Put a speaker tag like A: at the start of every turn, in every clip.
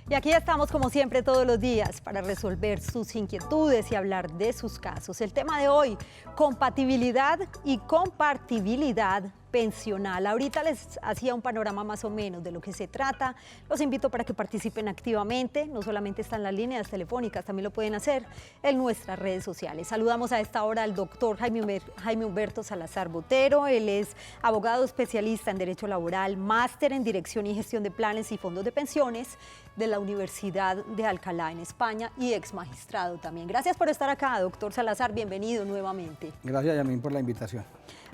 A: Y aquí estamos como siempre todos los días para resolver sus inquietudes y hablar de sus casos. El tema de hoy, compatibilidad y compartibilidad pensional. Ahorita les hacía un panorama más o menos de lo que se trata. Los invito para que participen activamente. No solamente están las líneas telefónicas, también lo pueden hacer en nuestras redes sociales. Saludamos a esta hora al doctor Jaime Humberto Salazar Botero. Él es abogado especialista en Derecho Laboral, máster en Dirección y Gestión de Planes y Fondos de Pensiones de la Universidad de Alcalá en España y ex magistrado también. Gracias por estar acá, doctor Salazar. Bienvenido nuevamente.
B: Gracias, Yamín, por la invitación.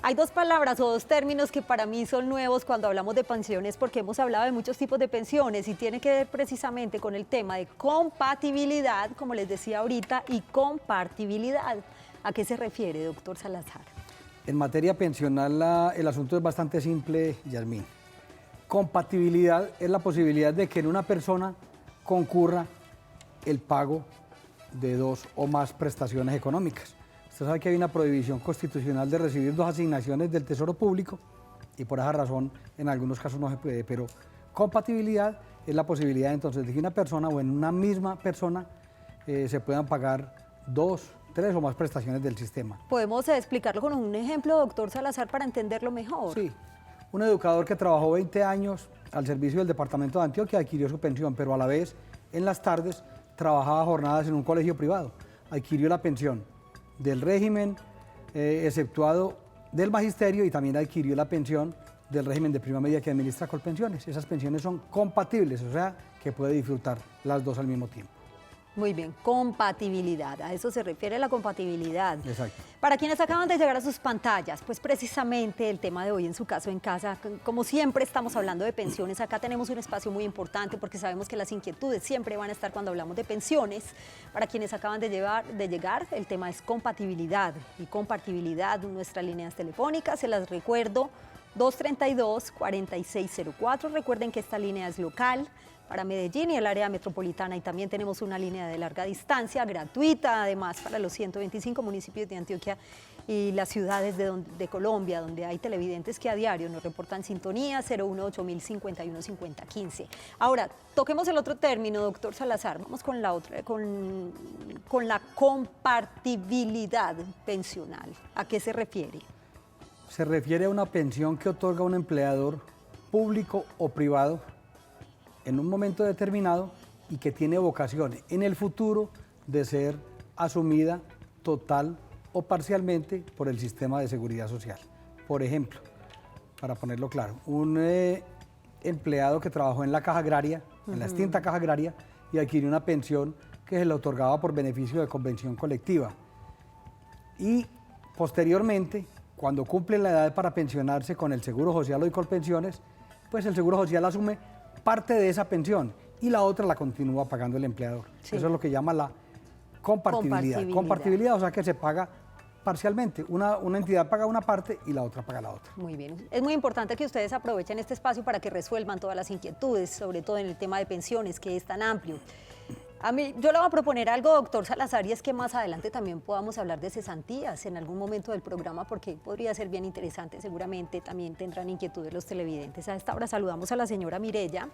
A: Hay dos palabras o dos términos que para mí son nuevos cuando hablamos de pensiones, porque hemos hablado de muchos tipos de pensiones y tiene que ver precisamente con el tema de compatibilidad, como les decía ahorita, y compartibilidad. ¿A qué se refiere, doctor Salazar?
B: En materia pensional el asunto es bastante simple, Yasmín. Compatibilidad es la posibilidad de que en una persona concurra el pago de dos o más prestaciones económicas. Usted sabe que hay una prohibición constitucional de recibir dos asignaciones del Tesoro Público y por esa razón en algunos casos no se puede, pero compatibilidad es la posibilidad entonces de que una persona o en una misma persona se puedan pagar dos, tres o más prestaciones del sistema.
A: ¿Podemos explicarlo con un ejemplo, doctor Salazar, para entenderlo mejor?
B: Sí. Un educador que trabajó 20 años al servicio del departamento de Antioquia adquirió su pensión, pero a la vez en las tardes trabajaba jornadas en un colegio privado. Adquirió la pensión del régimen exceptuado del magisterio y también adquirió la pensión del régimen de prima media que administra Colpensiones. Esas pensiones son compatibles, o sea, que puede disfrutar las dos al mismo tiempo.
A: Muy bien, compatibilidad, a eso se refiere la compatibilidad.
B: Exacto.
A: Para quienes acaban de llegar a sus pantallas, pues precisamente el tema de hoy en su caso en casa, como siempre estamos hablando de pensiones, acá tenemos un espacio muy importante porque sabemos que las inquietudes siempre van a estar cuando hablamos de pensiones. Para quienes acaban de llegar, el tema es compatibilidad y compartibilidad, nuestras líneas telefónicas, se las recuerdo, 232-4604, recuerden que esta línea es local, para Medellín y el área metropolitana, y también tenemos una línea de larga distancia gratuita, además para los 125 municipios de Antioquia y las ciudades de Colombia, donde hay televidentes que a diario nos reportan sintonía, 018-051-5015. Ahora, toquemos el otro término, doctor Salazar, vamos con la otra, con la compartibilidad pensional. ¿A qué se refiere?
B: Se refiere a una pensión que otorga un empleador público o privado en un momento determinado y que tiene vocación en el futuro de ser asumida total o parcialmente por el sistema de seguridad social. Por ejemplo, para ponerlo claro, un empleado que trabajó en la Caja Agraria, en la extinta Caja Agraria, y adquirió una pensión que se le otorgaba por beneficio de convención colectiva. Y posteriormente, cuando cumple la edad para pensionarse con el Seguro Social o y Colpensiones, pues el Seguro Social asume parte de esa pensión y la otra la continúa pagando el empleador. Sí. Eso es lo que llama la compartibilidad. Compartibilidad, o sea que se paga parcialmente. Una entidad paga una parte y la otra paga la otra.
A: Muy bien. Es muy importante que ustedes aprovechen este espacio para que resuelvan todas las inquietudes, sobre todo en el tema de pensiones, que es tan amplio. Yo le voy a proponer algo, doctor Salazar, y es que más adelante también podamos hablar de cesantías en algún momento del programa, porque podría ser bien interesante. Seguramente también tendrán inquietudes los televidentes. A esta hora saludamos a la señora Mireya,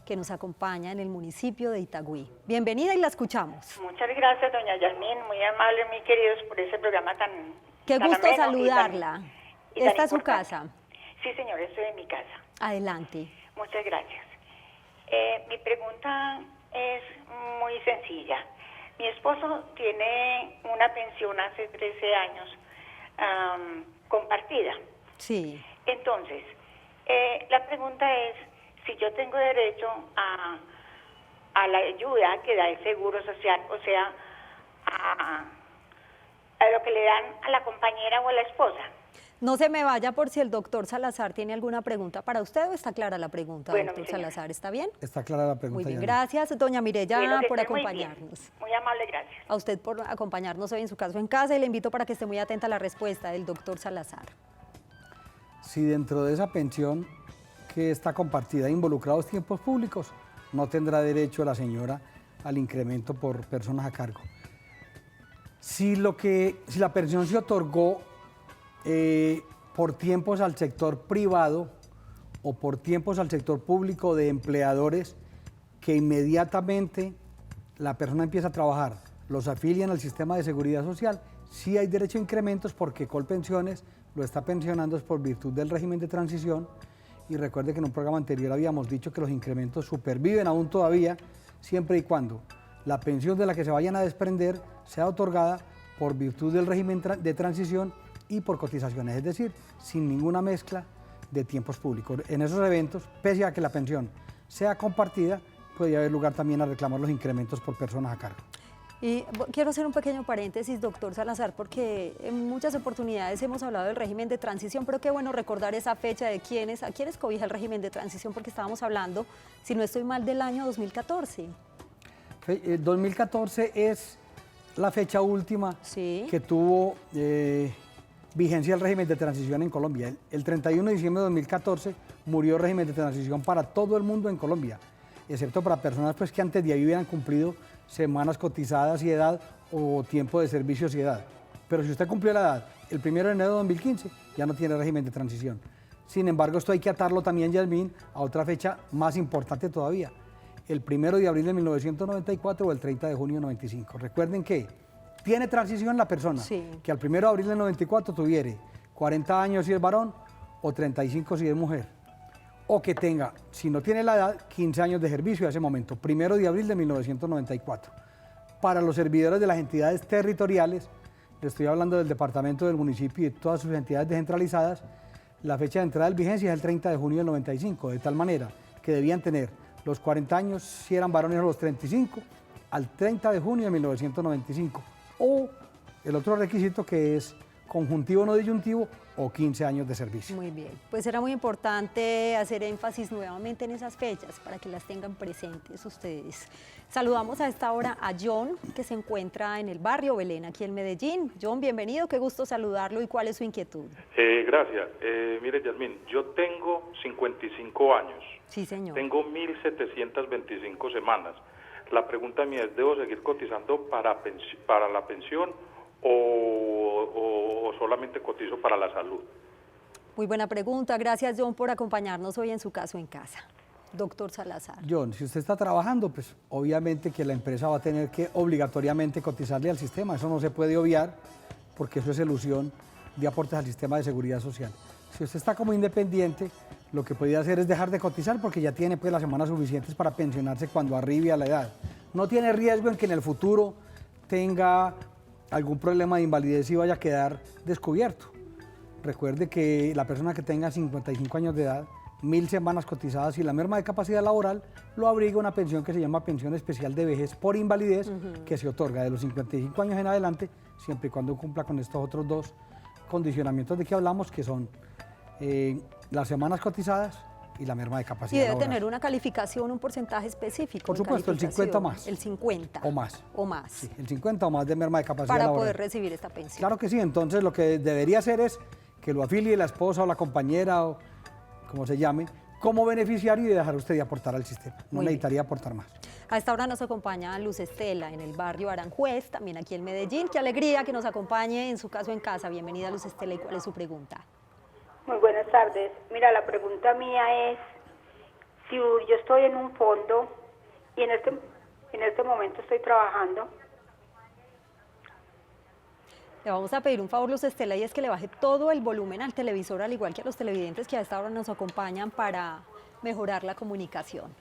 A: que nos acompaña en el municipio de Itagüí. Bienvenida y la escuchamos.
C: Muchas gracias, doña Yasmín, muy amable, muy queridos, por ese programa tan
A: Qué
C: tan
A: gusto
C: ameno
A: saludarla.
C: y tan
A: Esta es su
C: importante.
A: casa.
C: Sí, señor, estoy en mi casa.
A: Adelante.
C: Muchas gracias. Mi pregunta es muy sencilla. Mi esposo tiene una pensión hace 13 años compartida.
A: Sí.
C: Entonces, la pregunta es si yo tengo derecho a la ayuda que da el Seguro Social, o sea, a lo que le dan a la compañera o a la esposa.
A: No se me vaya por si el doctor Salazar tiene alguna pregunta para usted o está clara la pregunta,
C: Bueno,
A: doctor Salazar, ¿está bien?
B: Está clara la pregunta.
A: Muy bien,
B: Yana.
A: gracias, doña Mireya,
C: Bueno, que
A: por
C: esté muy bien.
A: acompañarnos.
C: Muy amable, gracias.
A: A usted por acompañarnos hoy en su caso en casa y le invito para que esté muy atenta a la respuesta del doctor Salazar.
B: Si dentro de esa pensión que está compartida involucrados tiempos públicos, no tendrá derecho la señora al incremento por personas a cargo. Si la pensión se otorgó por tiempos al sector privado o por tiempos al sector público de empleadores que inmediatamente la persona empieza a trabajar, los afilian al sistema de seguridad social, sí hay derecho a incrementos porque Colpensiones lo está pensionando por virtud del régimen de transición. Y recuerde que en un programa anterior habíamos dicho que los incrementos superviven aún todavía, siempre y cuando la pensión de la que se vayan a desprender sea otorgada por virtud del régimen de transición y por cotizaciones, es decir, sin ninguna mezcla de tiempos públicos. En esos eventos, pese a que la pensión sea compartida, puede haber lugar también a reclamar los incrementos por personas a cargo.
A: Y quiero hacer un pequeño paréntesis, doctor Salazar, porque en muchas oportunidades hemos hablado del régimen de transición, pero qué bueno recordar esa fecha de a quiénes cobija el régimen de transición, porque estábamos hablando, si no estoy mal, del año 2014.
B: 2014 es la fecha última
A: Sí.
B: que tuvo vigencia el régimen de transición en Colombia. El 31 de diciembre de 2014 murió el régimen de transición para todo el mundo en Colombia, excepto para personas pues, que antes de ahí hubieran cumplido semanas cotizadas y edad o tiempo de servicios y edad. Pero si usted cumplió la edad el 1 de enero de 2015, ya no tiene régimen de transición. Sin embargo, esto hay que atarlo también, Yasmín, a otra fecha más importante todavía, el 1 de abril de 1994 o el 30 de junio de 95. Recuerden que tiene transición la persona
A: Sí.
B: que al 1 de abril del 94 tuviere 40 años si es varón o 35 si es mujer. O que tenga, si no tiene la edad, 15 años de servicio a ese momento, 1 de abril de 1994. Para los servidores de las entidades territoriales, le estoy hablando del departamento, del municipio y de todas sus entidades descentralizadas, la fecha de entrada en vigencia es el 30 de junio del 95, de tal manera que debían tener los 40 años, si eran varones, los 35, al 30 de junio de 1995. O el otro requisito que es conjuntivo no disyuntivo o 15 años de servicio.
A: Muy bien, pues era muy importante hacer énfasis nuevamente en esas fechas para que las tengan presentes ustedes. Saludamos a esta hora a John, que se encuentra en el barrio Belén, aquí en Medellín. John, bienvenido, qué gusto saludarlo y cuál es su inquietud.
D: Gracias. Mire, Yasmín, yo tengo 55 años.
A: Sí, señor.
D: Tengo 1.725 semanas. La pregunta mía es, ¿debo seguir cotizando para la pensión o solamente cotizo para la salud?
A: Muy buena pregunta. Gracias, John, por acompañarnos hoy en su caso en casa. Doctor Salazar.
B: John, si usted está trabajando, pues obviamente que la empresa va a tener que obligatoriamente cotizarle al sistema. Eso no se puede obviar porque eso es elusión de aportes al sistema de seguridad social. Si usted está como independiente, lo que podría hacer es dejar de cotizar porque ya tiene pues las semanas suficientes para pensionarse cuando arribe a la edad. No tiene riesgo en que en el futuro tenga algún problema de invalidez y vaya a quedar descubierto. Recuerde que la persona que tenga 55 años de edad, 1.000 semanas cotizadas y la merma de capacidad laboral, lo abriga una pensión que se llama pensión especial de vejez por invalidez, que se otorga de los 55 años en adelante, siempre y cuando cumpla con estos otros dos condicionamientos de que hablamos, que son las semanas cotizadas y la merma de capacidad
A: Y debe
B: laboral.
A: tener una calificación, un porcentaje específico.
B: Por
A: de
B: supuesto, el 50 más.
A: El 50.
B: O más.
A: O más.
B: Sí, el 50 o más de merma de capacidad
A: Para
B: laboral.
A: poder recibir esta pensión.
B: Claro que sí, entonces lo que debería hacer es que lo afilie la esposa o la compañera o como se llame, como beneficiario y dejar usted de aportar al sistema. No
A: Muy
B: necesitaría aportar más.
A: A esta hora nos acompaña Luz Estela en el barrio Aranjuez, también aquí en Medellín. Qué alegría que nos acompañe en su caso en casa. Bienvenida, Luz Estela. ¿Y cuál es su pregunta?
C: Muy buenas tardes. Mira, la pregunta mía es, si yo estoy en un fondo y en este momento estoy trabajando,
A: Le vamos a pedir un favor, Luz Estela, y es que le baje todo el volumen al televisor, al igual que a los televidentes que a esta hora nos acompañan para mejorar la comunicación.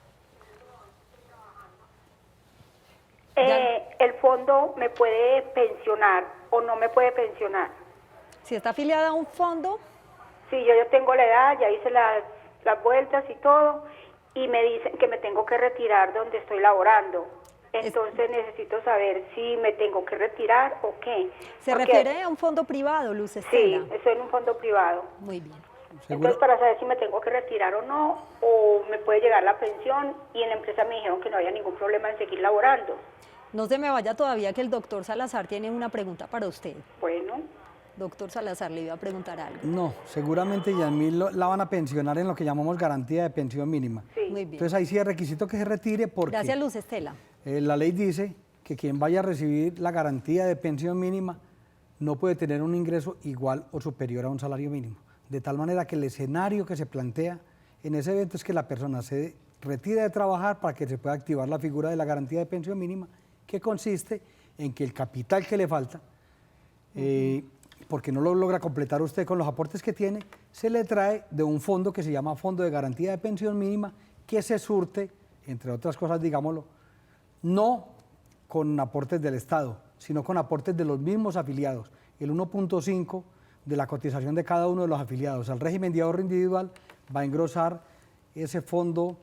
C: ¿el fondo me puede pensionar o no me puede pensionar?
A: Si está afiliada a un fondo,
C: Sí, yo ya tengo la edad, ya hice las vueltas y todo, y me dicen que me tengo que retirar donde estoy laborando. Entonces necesito saber si me tengo que retirar o qué.
A: ¿se
C: Porque-
A: refiere a un fondo privado, Luz
C: Sí,
A: Estela?
C: estoy en un fondo privado.
A: Muy bien.
B: ¿Seguro?
C: Entonces, para saber si me tengo que retirar o no, o me puede llegar la pensión, y en la empresa me dijeron que no había ningún problema en seguir laborando.
A: No se me vaya todavía, que el doctor Salazar tiene una pregunta para usted.
C: Bueno,
A: Doctor Salazar, le iba a preguntar algo.
B: No, seguramente Yasmín la van a pensionar en lo que llamamos garantía de pensión mínima.
C: sí.
A: Muy bien.
B: Entonces ahí sí es requisito que se retire porque
A: Gracias, Luz Estela.
B: la ley dice que quien vaya a recibir la garantía de pensión mínima no puede tener un ingreso igual o superior a un salario mínimo. De tal manera que el escenario que se plantea en ese evento es que la persona se retire de trabajar para que se pueda activar la figura de la garantía de pensión mínima, que consiste en que el capital que le falta, porque no lo logra completar usted con los aportes que tiene, se le trae de un fondo que se llama Fondo de Garantía de Pensión Mínima, que se surte, entre otras cosas, digámoslo, no con aportes del Estado, sino con aportes de los mismos afiliados. El 1.5 de la cotización de cada uno de los afiliados al régimen de ahorro individual va a engrosar ese fondo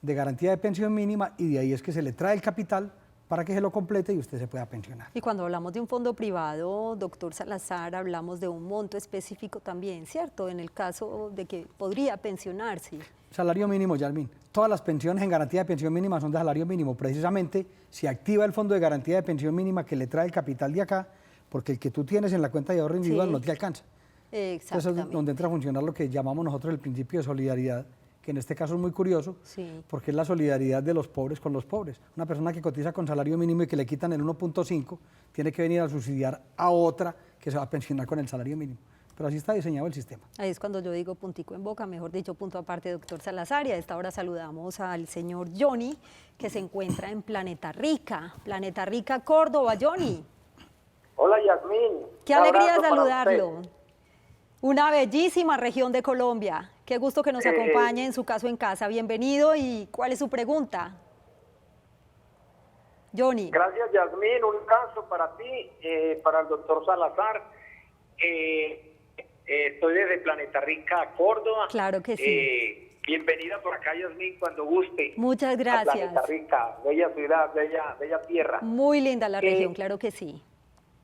B: de garantía de pensión mínima, y de ahí es que se le trae el capital para que se lo complete y usted se pueda pensionar.
A: Y cuando hablamos de un fondo privado, doctor Salazar, hablamos de un monto específico también, ¿cierto? En el caso de que podría pensionarse.
B: Salario mínimo, Yasmín. Todas las pensiones en garantía de pensión mínima son de salario mínimo. Precisamente se activa el fondo de garantía de pensión mínima que le trae el capital de acá, porque el que tú tienes en la cuenta de ahorro individual no te alcanza. Entonces es donde entra a funcionar lo que llamamos nosotros el principio de solidaridad, que en este caso es muy curioso, porque es la solidaridad de los pobres con los pobres. Una persona que cotiza con salario mínimo y que le quitan el 1.5, tiene que venir a subsidiar a otra que se va a pensionar con el salario mínimo. Pero así está diseñado el sistema.
A: Ahí es cuando yo digo puntico en boca, mejor dicho, punto aparte, doctor Salazar. Y a esta hora saludamos al señor Johnny, que se encuentra en Planeta Rica, Córdoba. Johnny.
E: Hola, Yasmín.
A: Qué alegría saludarlo. Una bellísima región de Colombia. Qué gusto que nos acompañe en su caso en casa. Bienvenido. ¿Y cuál es su pregunta? Johnny.
E: Gracias, Yasmín. Un abrazo para ti, para el doctor Salazar. Estoy desde Planeta Rica, Córdoba.
A: Claro que sí.
E: Bienvenida por acá, Yasmín, cuando guste.
A: Muchas gracias.
E: Planeta Rica, bella ciudad, bella tierra.
A: Muy linda la región, claro que sí.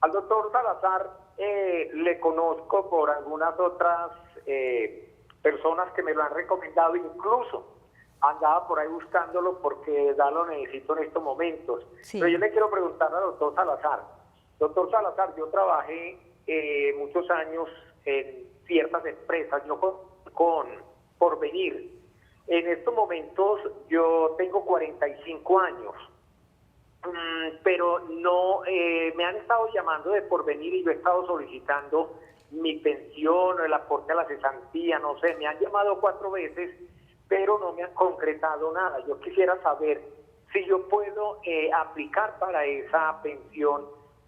E: Al doctor Salazar le conozco por algunas otras personas que me lo han recomendado, incluso andaba por ahí buscándolo porque ya lo necesito en estos momentos. Sí. Pero yo le quiero preguntar al doctor Salazar. Doctor Salazar, yo trabajé muchos años en ciertas empresas, yo con Porvenir. En estos momentos yo tengo 45 años. Pero no, me han estado llamando de Porvenir y yo he estado solicitando mi pensión, el aporte a la cesantía, no sé, me han llamado 4 veces, pero no me han concretado nada. Yo quisiera saber si yo puedo aplicar para esa pensión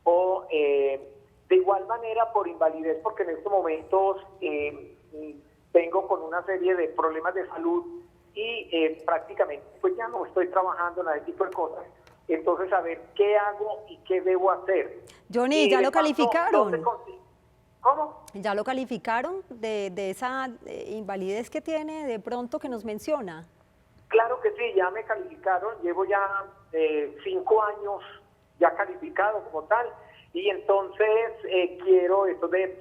E: o de igual manera por invalidez, porque en estos momentos vengo con una serie de problemas de salud y prácticamente pues ya no estoy trabajando en ese tipo de cosas. Entonces, a ver, ¿qué hago y qué debo hacer?
A: Johnny, ¿ya lo calificaron?
E: ¿Cómo?
A: ¿Ya lo calificaron de esa invalidez que tiene de pronto que nos menciona?
E: Claro que sí, ya me calificaron, llevo ya 5 años ya calificado como tal, y entonces quiero esto de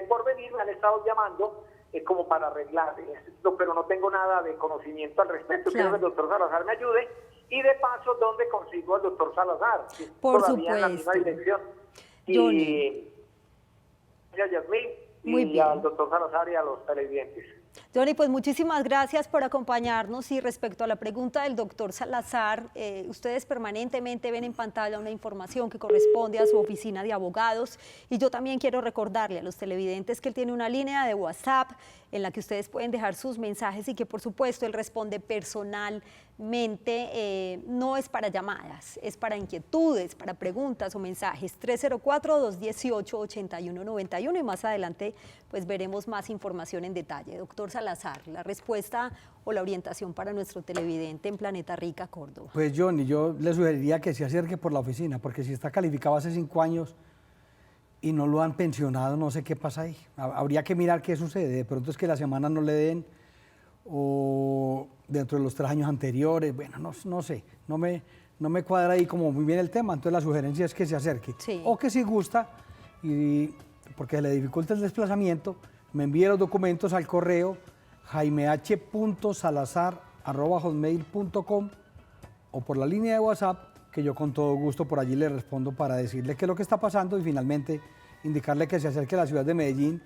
E: Porvenir, me han estado llamando como para arreglar esto, pero no tengo nada de conocimiento al respecto. Quiero que el doctor Salazar me ayude. Y de paso, ¿dónde consigo al doctor Salazar?
A: Por
E: todavía en la misma dirección.
A: Johnny.
E: Y a Yasmín,
A: Muy
E: y
A: bien.
E: al doctor Salazar y a los televidentes.
A: Johnny, pues muchísimas gracias por acompañarnos, y respecto a la pregunta del doctor Salazar, ustedes permanentemente ven en pantalla una información que corresponde a su oficina de abogados, y yo también quiero recordarle a los televidentes que él tiene una línea de WhatsApp en la que ustedes pueden dejar sus mensajes y que por supuesto él responde personalmente, no es para llamadas, es para inquietudes, para preguntas o mensajes. 304-218-8191, y más adelante pues veremos más información en detalle. Doctor Salazar, la respuesta o la orientación para nuestro televidente en Planeta Rica, Córdoba.
B: Pues Johnny, yo le sugeriría que se acerque por la oficina, porque si está calificado hace 5 años y no lo han pensionado, no sé qué pasa ahí. Habría que mirar qué sucede. De pronto es que la semana no le den, o dentro de los 3 años anteriores, bueno, no sé, no me cuadra ahí como muy bien el tema. Entonces la sugerencia es que se acerque.
A: Sí.
B: O que si gusta, y porque le dificulta el desplazamiento, me envíe los documentos al correo jaimeh.salazar@hotmail.com o por la línea de WhatsApp, que yo con todo gusto por allí le respondo para decirle qué es lo que está pasando y finalmente indicarle que se acerque a la ciudad de Medellín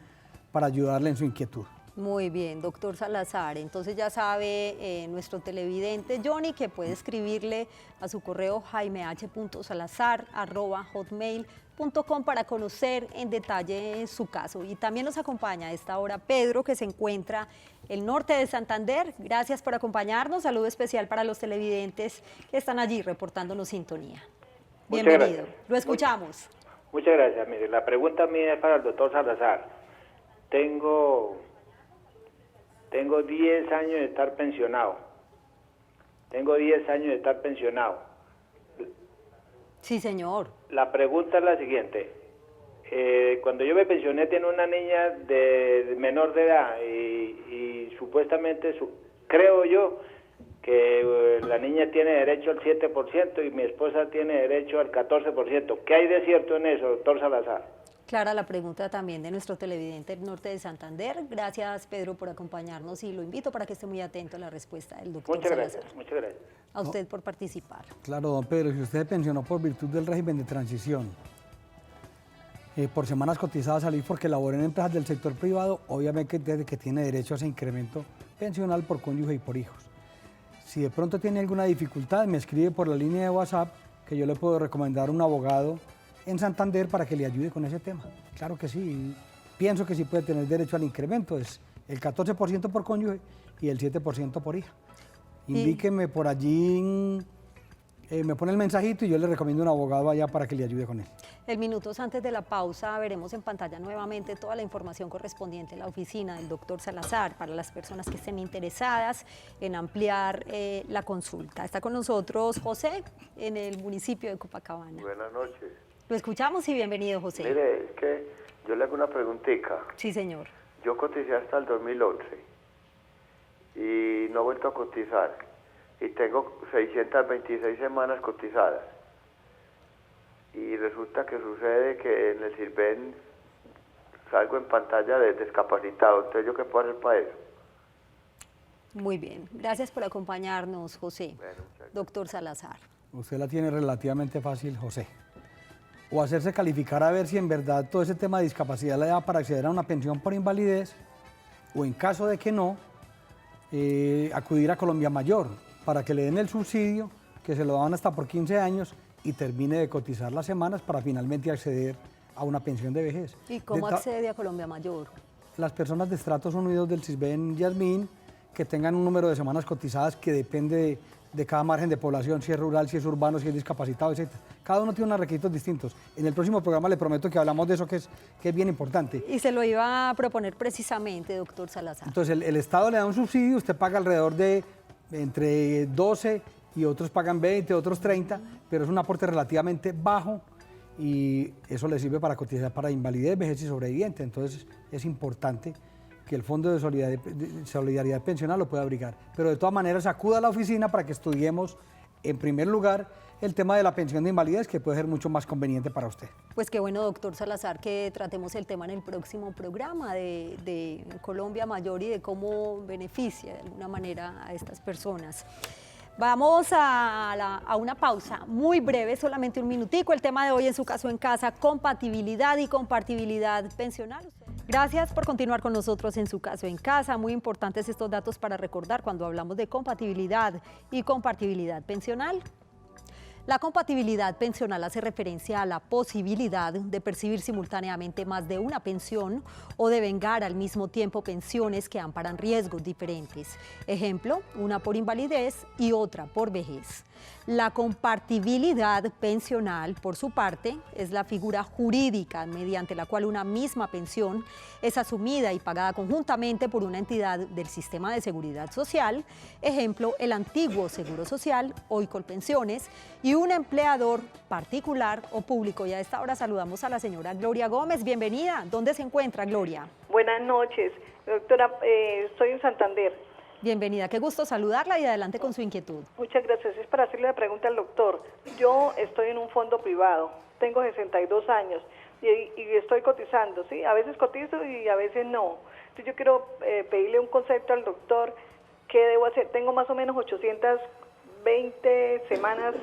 B: para ayudarle en su inquietud.
A: Muy bien, doctor Salazar. Entonces ya sabe nuestro televidente Johnny que puede escribirle a su correo jaimeh.salazar@hotmail.com para conocer en detalle su caso. Y también nos acompaña a esta hora Pedro, que se encuentra en el norte de Santander. Gracias por acompañarnos. Saludo especial para los televidentes que están allí reportándonos sintonía. Bienvenido. Lo escuchamos.
F: Muchas gracias. Mire, la pregunta mía es para el doctor Salazar. Tengo 10 años de estar pensionado.
A: Sí, señor.
F: La pregunta es la siguiente. Cuando yo me pensioné tenía una niña de menor de edad y supuestamente, creo yo, que la niña tiene derecho al 7% y mi esposa tiene derecho al 14%. ¿Qué hay de cierto en eso, doctor Salazar?
A: Clara la pregunta también de nuestro televidente del norte de Santander. Gracias, Pedro, por acompañarnos y lo invito para que esté muy atento a la respuesta del doctor Salazar.
F: Muchas gracias.
A: A usted por participar.
B: Claro, don Pedro, si usted se pensionó por virtud del régimen de transición, por semanas cotizadas salir porque laboró en empresas del sector privado, obviamente que tiene derecho a ese incremento pensional por cónyuge y por hijos. Si de pronto tiene alguna dificultad, me escribe por la línea de WhatsApp, que yo le puedo recomendar un abogado en Santander para que le ayude con ese tema. Claro que sí, pienso que sí puede tener derecho al incremento, es el 14% por cónyuge y el 7% por hija. Indíqueme por allí, me pone el mensajito y yo le recomiendo un abogado allá para que le ayude con él.
A: En minutos antes de la pausa veremos en pantalla nuevamente toda la información correspondiente a la oficina del doctor Salazar para las personas que estén interesadas en ampliar la consulta. Está con nosotros José en el municipio de Copacabana.
G: Buenas noches.
A: Lo escuchamos y bienvenido, José.
G: Mire, es que yo le hago una preguntita.
A: Sí, señor.
G: Yo coticé hasta el 2011 y no he vuelto a cotizar. Y tengo 626 semanas cotizadas. Y resulta que sucede que en el Sirven salgo en pantalla de discapacitado. Entonces, ¿yo qué puedo hacer para eso?
A: Muy bien. Gracias por acompañarnos, José.
G: Bueno,
A: doctor Salazar.
B: Usted la tiene relativamente fácil, José. O hacerse calificar a ver si en verdad todo ese tema de discapacidad le da para acceder a una pensión por invalidez, o en caso de que no, acudir a Colombia Mayor para que le den el subsidio, que se lo dan hasta por 15 años y termine de cotizar las semanas para finalmente acceder a una pensión de vejez.
A: ¿Y cómo accede a Colombia Mayor?
B: Las personas de estratos unidos del Sisbén Yasmín, que tengan un número de semanas cotizadas que depende de cada margen de población, si es rural, si es urbano, si es discapacitado, etc. Cada uno tiene unos requisitos distintos. En el próximo programa le prometo que hablamos de eso, que es bien importante.
A: Y se lo iba a proponer precisamente, doctor Salazar.
B: Entonces, el Estado le da un subsidio, usted paga alrededor de entre 12 y otros pagan 20, otros 30, pero es un aporte relativamente bajo y eso le sirve para cotizar para invalidez, vejez y sobreviviente. Entonces, es importante que el Fondo de Solidaridad Pensional lo pueda abrigar. Pero de todas maneras, acuda a la oficina para que estudiemos, en primer lugar, el tema de la pensión de invalidez, que puede ser mucho más conveniente para usted.
A: Pues qué bueno, doctor Salazar, que tratemos el tema en el próximo programa de Colombia Mayor y de cómo beneficia de alguna manera a estas personas. Vamos a una pausa muy breve, solamente un minutico. El tema de hoy en Su Caso en Casa, compatibilidad y compartibilidad pensional. Gracias por continuar con nosotros en Su Caso en Casa. Muy importantes estos datos para recordar cuando hablamos de compatibilidad y compartibilidad pensional. La compatibilidad pensional hace referencia a la posibilidad de percibir simultáneamente más de una pensión o de vengar al mismo tiempo pensiones que amparan riesgos diferentes. Ejemplo, una por invalidez y otra por vejez. La compartibilidad pensional, por su parte, es la figura jurídica mediante la cual una misma pensión es asumida y pagada conjuntamente por una entidad del sistema de seguridad social, ejemplo, el antiguo Seguro Social, hoy Colpensiones, y un empleador particular o público. Y a esta hora saludamos a la señora Gloria Gómez. Bienvenida. ¿Dónde se encuentra, Gloria?
H: Buenas noches, doctora. Estoy en Santander.
A: Bienvenida, qué gusto saludarla y adelante con su inquietud.
H: Muchas gracias. Es para hacerle la pregunta al doctor. Yo estoy en un fondo privado, tengo 62 años y estoy cotizando, ¿sí? A veces cotizo y a veces no. Entonces yo quiero pedirle un concepto al doctor. ¿Qué debo hacer? Tengo más o menos 820 semanas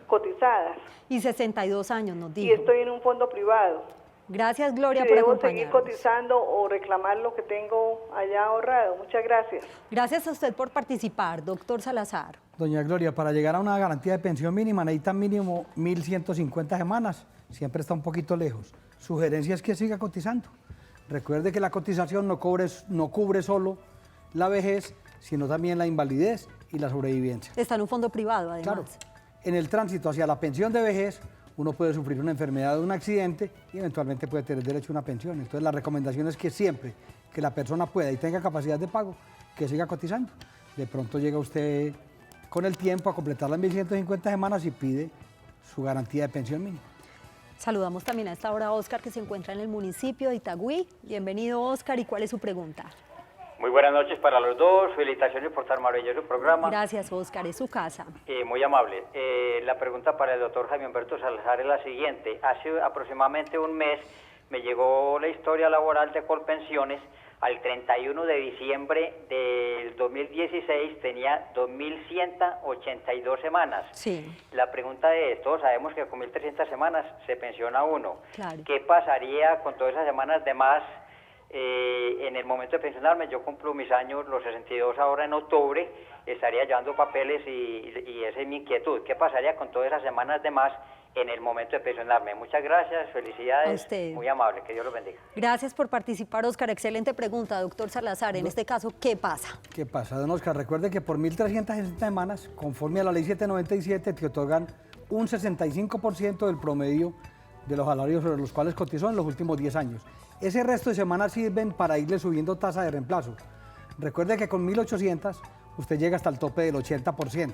H: cotizadas.
A: Y 62 años nos dijo.
H: Y estoy en un fondo privado.
A: Gracias, Gloria,
H: Si
A: por
H: debo seguir
A: acompañarnos.
H: cotizando o reclamar lo que tengo allá ahorrado. Muchas gracias.
A: Gracias a usted por participar, doctor Salazar.
B: Doña Gloria, para llegar a una garantía de pensión mínima necesita mínimo 1.150 semanas, siempre está un poquito lejos. Sugerencia es que siga cotizando. Recuerde que la cotización no cubre solo la vejez, sino también la invalidez y la sobrevivencia.
A: Está en un fondo privado, además.
B: Claro, en el tránsito hacia la pensión de vejez, uno puede sufrir una enfermedad o un accidente y eventualmente puede tener derecho a una pensión. Entonces la recomendación es que siempre que la persona pueda y tenga capacidad de pago, que siga cotizando. De pronto llega usted con el tiempo a completar las 1.150 semanas y pide su garantía de pensión mínima.
A: Saludamos también a esta hora a Óscar, que se encuentra en el municipio de Itagüí. Bienvenido, Óscar, ¿y cuál es su pregunta?
I: Muy buenas noches para los dos, felicitaciones por tan maravilloso programa.
A: Gracias, Óscar, es su casa.
I: Muy amable. La pregunta para el doctor Jaime Humberto Salazar es la siguiente. Hace aproximadamente un mes me llegó la historia laboral de Colpensiones. Al 31 de diciembre del 2016 tenía 2.182 semanas.
A: Sí.
I: La pregunta es, todos sabemos que con 1.300 semanas se pensiona uno.
A: Claro.
I: ¿Qué pasaría con todas esas semanas de más? En el momento de pensionarme, yo cumplo mis años, los 62 ahora en octubre, estaría llevando papeles y esa es mi inquietud. ¿Qué pasaría con todas esas semanas de más en el momento de pensionarme? Muchas gracias, felicidades,
A: A usted.
I: muy amable, que Dios los bendiga.
A: Gracias por participar, Óscar. Excelente pregunta, doctor Salazar. En este caso, ¿qué pasa?
B: ¿Qué pasa, don Oscar? Recuerde que por 1.360 semanas, conforme a la ley 797, te otorgan un 65% del promedio de los salarios sobre los cuales cotizó en los últimos 10 años. Ese resto de semanas sirven para irle subiendo tasa de reemplazo. Recuerde que con 1.800 usted llega hasta el tope del 80%.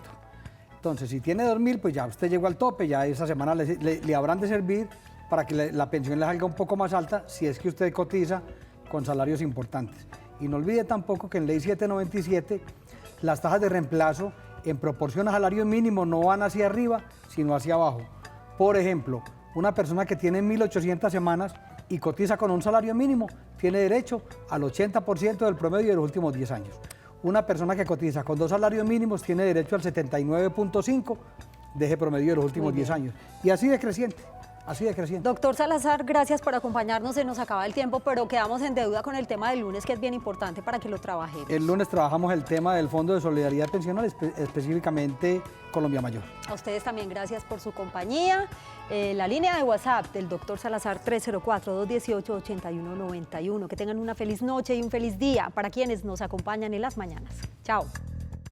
B: Entonces, si tiene 2.000, pues ya usted llegó al tope, ya esa semana le habrán de servir para que la pensión le salga un poco más alta si es que usted cotiza con salarios importantes. Y no olvide tampoco que en ley 797 las tasas de reemplazo en proporción a salario mínimo no van hacia arriba, sino hacia abajo. Por ejemplo, una persona que tiene 1.800 semanas y cotiza con un salario mínimo tiene derecho al 80% del promedio de los últimos 10 años. Una persona que cotiza con 2 salarios mínimos tiene derecho al 79.5% de ese promedio de los últimos 10 años. Y así de creciente, así de creciente.
A: Doctor Salazar, gracias por acompañarnos. Se nos acaba el tiempo, pero quedamos en deuda con el tema del lunes, que es bien importante para que lo trabajemos.
B: El lunes trabajamos el tema del Fondo de Solidaridad Pensional, específicamente Colombia Mayor.
A: A ustedes también gracias por su compañía. La línea de WhatsApp del doctor Salazar, 304-218-8191. Que tengan una feliz noche y un feliz día para quienes nos acompañan en las mañanas. Chao.